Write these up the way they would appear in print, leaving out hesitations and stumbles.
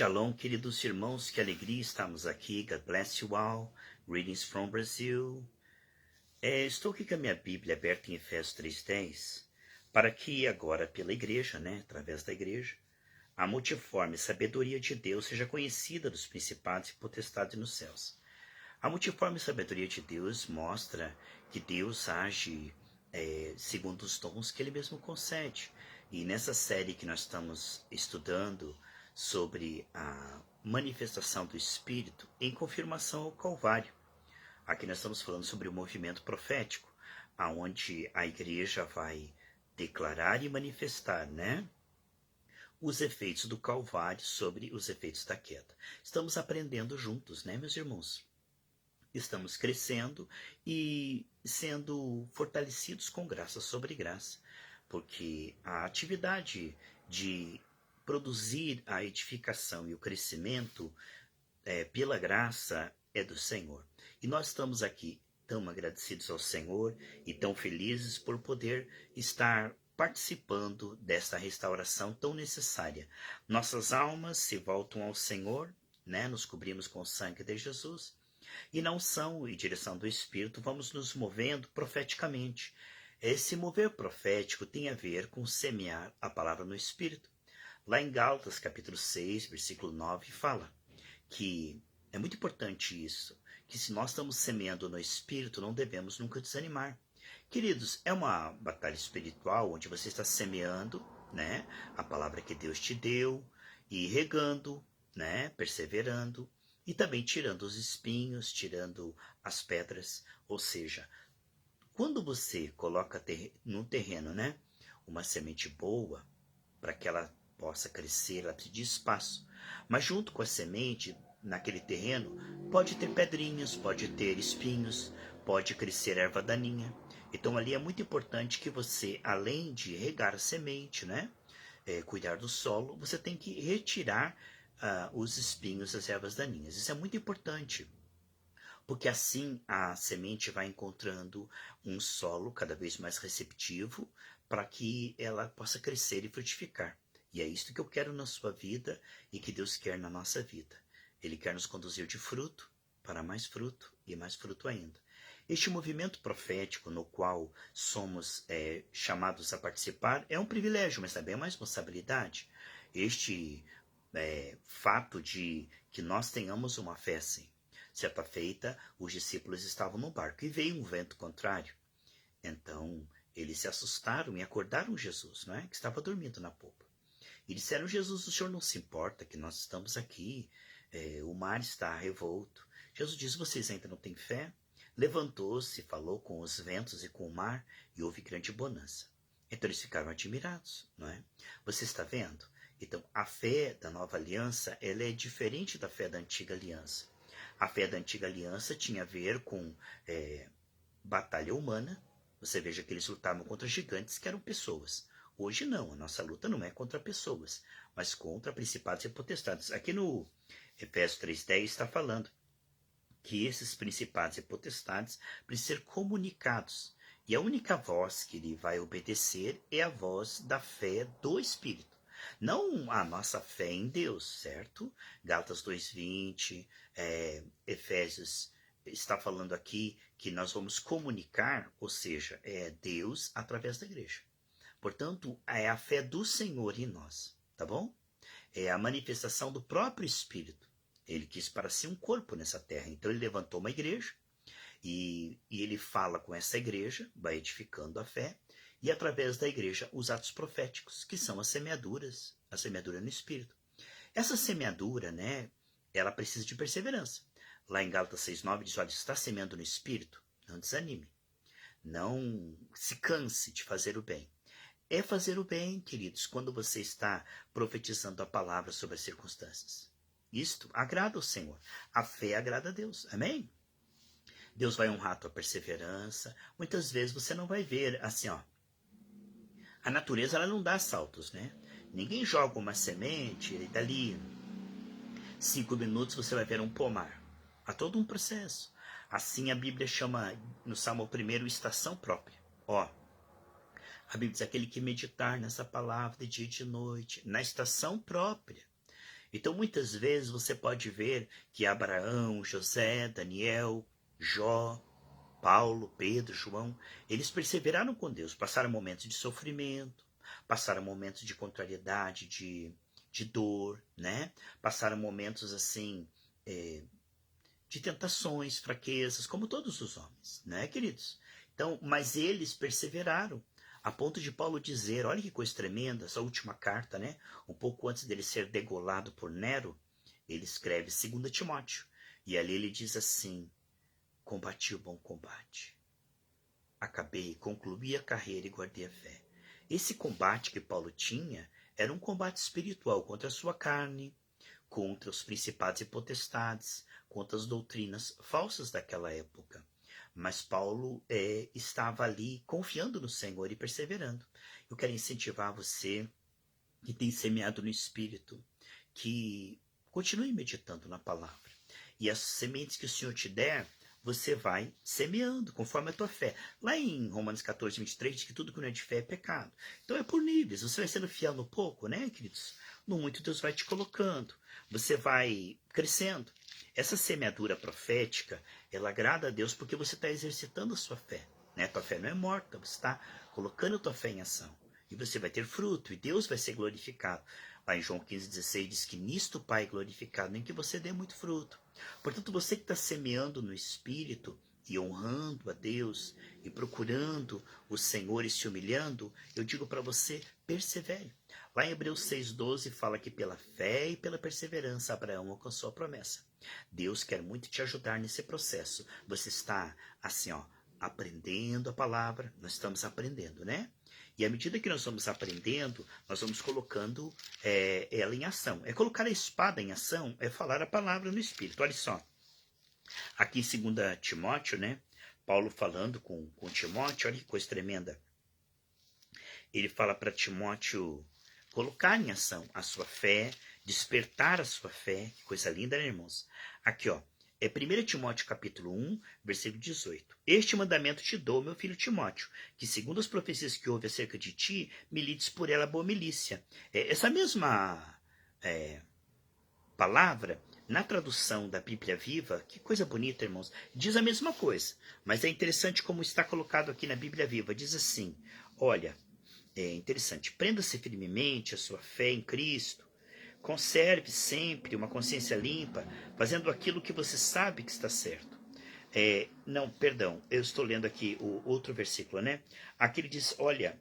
Shalom, queridos irmãos, que alegria estarmos aqui. God bless you all. Greetings from Brazil. Estou aqui com a minha Bíblia aberta em Efésios 3:10, para que agora pela igreja, através da igreja, a multiforme sabedoria de Deus seja conhecida dos principados e potestades nos céus. A multiforme sabedoria de Deus mostra que Deus age segundo os dons que Ele mesmo concede. E nessa série que nós estamos estudando sobre a manifestação do Espírito em confirmação ao Calvário. Aqui nós estamos falando sobre o movimento profético, aonde a igreja vai declarar e manifestar, os efeitos do Calvário sobre os efeitos da queda. Estamos aprendendo juntos, meus irmãos? Estamos crescendo e sendo fortalecidos com graça sobre graça, porque a atividade de produzir a edificação e o crescimento pela graça é do Senhor. E nós estamos aqui tão agradecidos ao Senhor e tão felizes por poder estar participando desta restauração tão necessária. Nossas almas se voltam ao Senhor, nos cobrimos com o sangue de Jesus, e na unção e direção do Espírito vamos nos movendo profeticamente. Esse mover profético tem a ver com semear a palavra no Espírito. Lá em Gálatas, capítulo 6, versículo 9, fala que é muito importante isso, que se nós estamos semeando no Espírito, não devemos nunca desanimar. Queridos, é uma batalha espiritual onde você está semeando, a palavra que Deus te deu, e regando, perseverando, e também tirando os espinhos, tirando as pedras. Ou seja, quando você coloca no terreno, uma semente boa, para que ela possa crescer, ela precisa de espaço. Mas junto com a semente, naquele terreno, pode ter pedrinhas, pode ter espinhos, pode crescer erva daninha. Então ali é muito importante que você, além de regar a semente, cuidar do solo, você tem que retirar os espinhos, as ervas daninhas. Isso é muito importante, porque assim a semente vai encontrando um solo cada vez mais receptivo para que ela possa crescer e frutificar. E é isso que eu quero na sua vida e que Deus quer na nossa vida. Ele quer nos conduzir de fruto para mais fruto e mais fruto ainda. Este movimento profético no qual somos chamados a participar é um privilégio, mas também é uma responsabilidade. Este fato de que nós tenhamos uma fé assim. Certa feita, os discípulos estavam no barco e veio um vento contrário. Então, eles se assustaram e acordaram Jesus, que estava dormindo na popa. E disseram: Jesus, o senhor não se importa que nós estamos aqui, o mar está revolto. Jesus diz: vocês ainda não têm fé? Levantou-se, falou com os ventos e com o mar, e houve grande bonança. Então eles ficaram admirados, Você está vendo? Então, a fé da nova aliança, ela é diferente da fé da antiga aliança. A fé da antiga aliança tinha a ver com batalha humana. Você veja que eles lutavam contra gigantes que eram pessoas. Hoje não, a nossa luta não é contra pessoas, mas contra principados e potestades. Aqui no Efésios 3:10 está falando que esses principados e potestades precisam ser comunicados. E a única voz que ele vai obedecer é a voz da fé do Espírito. Não a nossa fé em Deus, certo? Gálatas 2:20, Efésios está falando aqui que nós vamos comunicar, ou seja, é Deus através da igreja. Portanto, é a fé do Senhor em nós, tá bom? É a manifestação do próprio Espírito. Ele quis para si um corpo nessa terra. Então ele levantou uma igreja e ele fala com essa igreja, vai edificando a fé, e através da igreja os atos proféticos, que são as semeaduras, a semeadura no Espírito. Essa semeadura, ela precisa de perseverança. Lá em Gálatas 6:9 diz: olha, está semeando no Espírito, não desanime. Não se canse de fazer o bem. É fazer o bem, queridos, quando você está profetizando a palavra sobre as circunstâncias. Isto agrada ao Senhor. A fé agrada a Deus. Amém? Deus vai honrar a tua perseverança. Muitas vezes você não vai ver assim, a natureza ela não dá saltos, Ninguém joga uma semente e dali 5 minutos você vai ver um pomar. Há todo um processo. Assim a Bíblia chama no Salmo 1 estação própria. A Bíblia diz: aquele que meditar nessa palavra de dia e de noite, na estação própria. Então, muitas vezes você pode ver que Abraão, José, Daniel, Jó, Paulo, Pedro, João, eles perseveraram com Deus, passaram momentos de sofrimento, passaram momentos de contrariedade, de dor, né? Passaram momentos assim, de tentações, fraquezas, como todos os homens, né, queridos? Então, mas eles perseveraram, a ponto de Paulo dizer, olha que coisa tremenda, essa última carta, né? Um pouco antes dele ser degolado por Nero, ele escreve 2 Timóteo, e ali ele diz assim, combati o bom combate, acabei, concluí a carreira e guardei a fé. Esse combate que Paulo tinha era um combate espiritual contra a sua carne, contra os principados e potestades, contra as doutrinas falsas daquela época. Mas Paulo estava ali confiando no Senhor e perseverando. Eu quero incentivar você que tem semeado no Espírito, que continue meditando na palavra. E as sementes que o Senhor te der, você vai semeando conforme a tua fé. Lá em Romanos 14, 23, diz que tudo que não é de fé é pecado. Então é por níveis. Você vai sendo fiel no pouco, né, queridos? No muito Deus vai te colocando. Você vai crescendo. Essa semeadura profética, ela agrada a Deus porque você está exercitando a sua fé. Né? Tua fé não é morta, você está colocando a tua fé em ação. E você vai ter fruto, e Deus vai ser glorificado. Lá em João 15,16 diz que nisto o Pai é glorificado, em que você dê muito fruto. Portanto, você que está semeando no Espírito e honrando a Deus e procurando o Senhor e se humilhando, eu digo para você, persevere. Lá em Hebreus 6,12 fala que pela fé e pela perseverança Abraão alcançou a promessa. Deus quer muito te ajudar nesse processo. Você está assim, aprendendo a palavra, nós estamos aprendendo, né? E à medida que nós vamos aprendendo, nós vamos colocando ela em ação. Colocar a espada em ação é falar a palavra no Espírito. Olha só, aqui em 2 Timóteo, né? Paulo falando com Timóteo, olha que coisa tremenda. Ele fala para Timóteo colocar em ação a sua fé, despertar a sua fé. Que coisa linda, né, irmãos? Aqui, ó. 1 Timóteo capítulo 1, versículo 18. Este mandamento te dou, meu filho Timóteo, que segundo as profecias que houve acerca de ti, milites por ela boa milícia. Essa mesma palavra, na tradução da Bíblia Viva, que coisa bonita, irmãos, diz a mesma coisa, mas é interessante como está colocado aqui na Bíblia Viva. Diz assim, olha, é interessante, prenda-se firmemente a sua fé em Cristo, conserve sempre uma consciência limpa, fazendo aquilo que você sabe que está certo. Não, perdão, eu estou lendo aqui o outro versículo, né? Aqui ele diz, olha,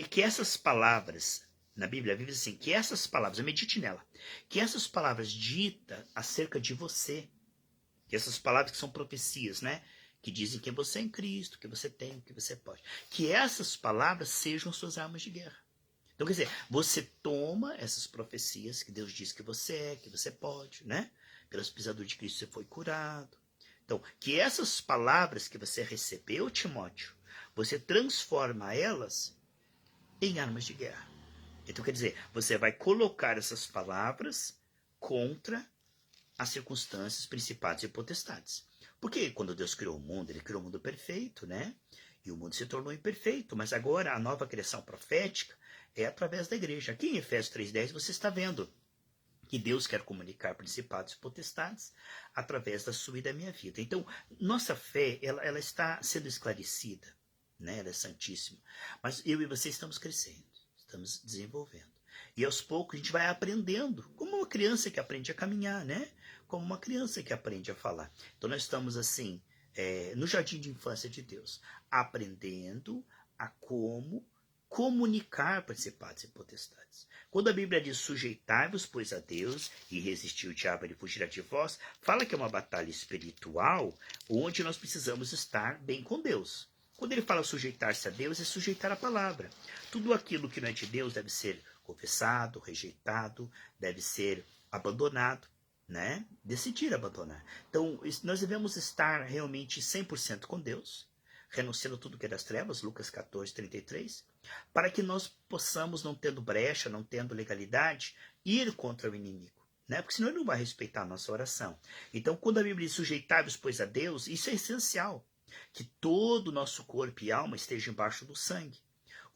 que essas palavras, na Bíblia vive assim, que essas palavras, medite nela, que essas palavras ditas acerca de você, que essas palavras que são profecias, né? Que dizem que você é em Cristo, que você tem, que você pode. Que essas palavras sejam suas armas de guerra. Então, quer dizer, você toma essas profecias que Deus diz que você pode, né? Pelas pisaduras de Cristo você foi curado. Então, que essas palavras que você recebeu, Timóteo, você transforma elas em armas de guerra. Então, quer dizer, você vai colocar essas palavras contra as circunstâncias, principados e potestades. Porque quando Deus criou o mundo, ele criou o mundo perfeito, né? E o mundo se tornou imperfeito, mas agora a nova criação profética é através da igreja. Aqui em Efésios 3,10 você está vendo que Deus quer comunicar principados e potestades através da sua e da minha vida. Então, nossa fé, ela está sendo esclarecida, né? Ela é santíssima. Mas eu e você estamos crescendo, estamos desenvolvendo. E aos poucos a gente vai aprendendo, como uma criança que aprende a caminhar, né? Como uma criança que aprende a falar. Então nós estamos assim, no jardim de infância de Deus, aprendendo a como comunicar principados e potestades. Quando a Bíblia diz sujeitai-vos, pois, a Deus e resistir o diabo, ele fugirá de vós, fala que é uma batalha espiritual onde nós precisamos estar bem com Deus. Quando ele fala sujeitar-se a Deus, é sujeitar a palavra. Tudo aquilo que não é de Deus deve ser confessado, rejeitado, deve ser abandonado, né? Decidir abandonar. Então, nós devemos estar realmente 100% com Deus, renunciando tudo que é das trevas, Lucas 14, 33, para que nós possamos, não tendo brecha, não tendo legalidade, ir contra o inimigo. Né? Porque senão ele não vai respeitar a nossa oração. Então, quando a Bíblia diz sujeitai-vos, pois, a Deus, isso é essencial. Que todo o nosso corpo e alma esteja embaixo do sangue.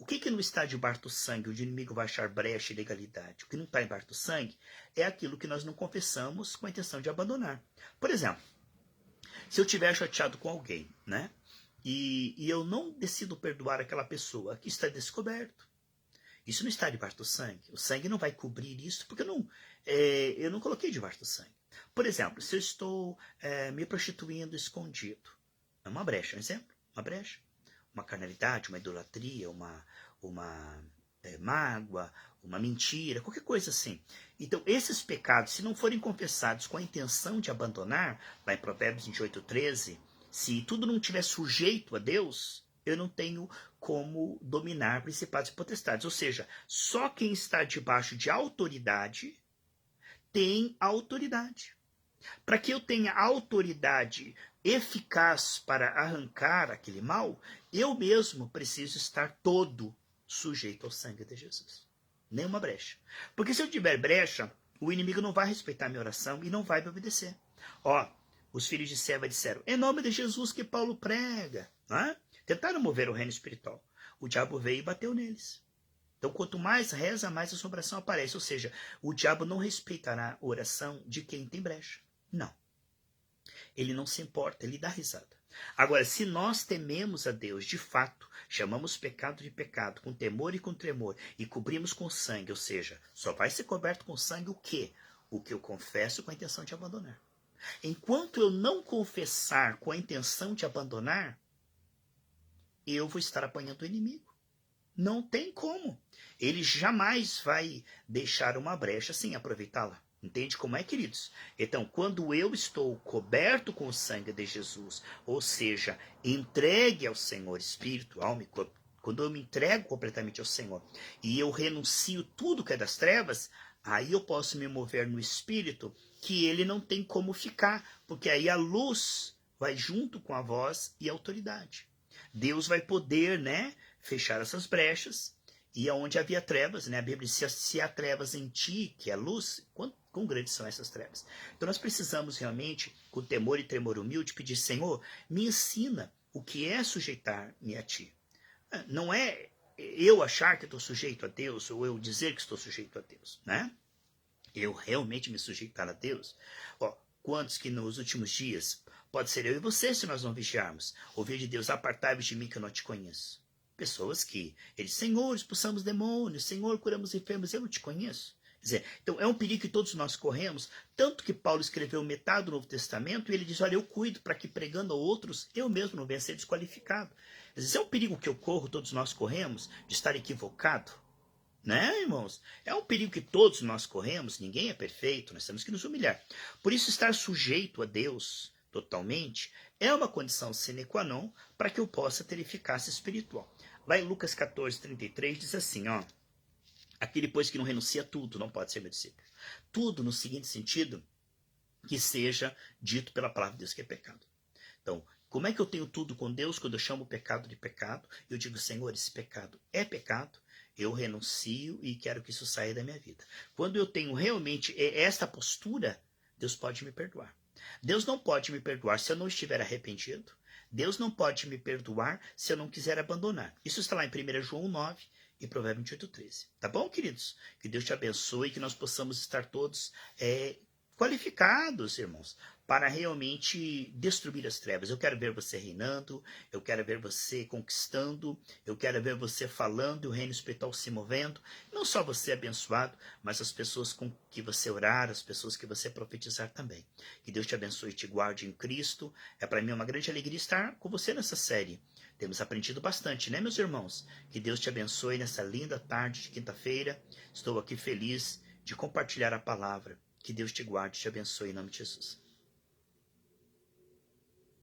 O que não está debaixo do sangue, onde o inimigo vai achar brecha e ilegalidade? O que não está debaixo do sangue é aquilo que nós não confessamos com a intenção de abandonar. Por exemplo, se eu estiver chateado com alguém, né? E eu não decido perdoar aquela pessoa, aqui está descoberto. Isso não está debaixo do sangue. O sangue não vai cobrir isso, porque eu não coloquei debaixo do sangue. Por exemplo, se eu estou me prostituindo escondido, é uma brecha, um exemplo, uma brecha. Uma carnalidade, uma idolatria, uma mágoa, uma mentira, qualquer coisa assim. Então, esses pecados, se não forem confessados com a intenção de abandonar, lá em Provérbios 28:13, se tudo não estiver sujeito a Deus, eu não tenho como dominar principados e potestades. Ou seja, só quem está debaixo de autoridade tem autoridade. Para que eu tenha autoridade eficaz para arrancar aquele mal, eu mesmo preciso estar todo sujeito ao sangue de Jesus. Nenhuma brecha. Porque se eu tiver brecha, o inimigo não vai respeitar a minha oração e não vai me obedecer. Ó, os filhos de Seva disseram, em nome de Jesus que Paulo prega. Né? Tentaram mover o reino espiritual. O diabo veio e bateu neles. Então, quanto mais reza, mais assombração aparece. Ou seja, o diabo não respeitará a oração de quem tem brecha. Não. Ele não se importa, ele dá risada. Agora, se nós tememos a Deus de fato, chamamos pecado de pecado, com temor e com tremor, e cobrimos com sangue, ou seja, só vai ser coberto com sangue o quê? O que eu confesso com a intenção de abandonar. Enquanto eu não confessar com a intenção de abandonar, eu vou estar apanhando o inimigo. Não tem como. Ele jamais vai deixar uma brecha sem aproveitá-la. Entende como é, queridos? Então, quando eu estou coberto com o sangue de Jesus, ou seja, entregue ao Senhor Espírito, alma e corpo, quando eu me entrego completamente ao Senhor e eu renuncio tudo que é das trevas, aí eu posso me mover no Espírito, que ele não tem como ficar, porque aí a luz vai junto com a voz e a autoridade. Deus vai poder, né, fechar essas brechas. E aonde havia trevas, né? A Bíblia diz, se há trevas em ti, que é luz, quão grandes são essas trevas? Então nós precisamos realmente, com temor e tremor humilde, pedir, Senhor, me ensina o que é sujeitar-me a ti. Não é eu achar que estou sujeito a Deus, ou eu dizer que estou sujeito a Deus, né? Eu realmente me sujeitar a Deus. Ó, quantos que nos últimos dias, pode ser eu e você se nós não vigiarmos, ouvir de Deus, apartai-vos de mim que eu não te conheço. Pessoas que, eles, Senhor, expulsamos demônios, Senhor, curamos enfermos, eu não te conheço. Quer dizer, então é um perigo que todos nós corremos, tanto que Paulo escreveu metade do Novo Testamento e ele diz, olha, eu cuido para que pregando a outros, eu mesmo não venha a ser desqualificado. Quer dizer, é um perigo que eu corro, todos nós corremos, de estar equivocado. Né, irmãos? É um perigo que todos nós corremos, ninguém é perfeito, nós temos que nos humilhar. Por isso, estar sujeito a Deus totalmente é uma condição sine qua non para que eu possa ter eficácia espiritual. Lá em Lucas 14:33 diz assim, ó, aquele pois que não renuncia a tudo não pode ser meu discípulo. Tudo no seguinte sentido, que seja dito pela palavra de Deus que é pecado. Então, como é que eu tenho tudo com Deus quando eu chamo o pecado de pecado? Eu digo, Senhor, esse pecado é pecado, eu renuncio e quero que isso saia da minha vida. Quando eu tenho realmente esta postura, Deus pode me perdoar. Deus não pode me perdoar se eu não estiver arrependido. Deus não pode me perdoar se eu não quiser abandonar. Isso está lá em 1 João 9 e Provérbios 28:13. Tá bom, queridos? Que Deus te abençoe e que nós possamos estar todos qualificados, irmãos, para realmente destruir as trevas. Eu quero ver você reinando, eu quero ver você conquistando, eu quero ver você falando e o reino espiritual se movendo. Não só você abençoado, mas as pessoas com que você orar, as pessoas que você profetizar também. Que Deus te abençoe e te guarde em Cristo. É para mim uma grande alegria estar com você nessa série. Temos aprendido bastante, né, meus irmãos? Que Deus te abençoe nessa linda tarde de quinta-feira. Estou aqui feliz de compartilhar a palavra. Que Deus te guarde e te abençoe em nome de Jesus.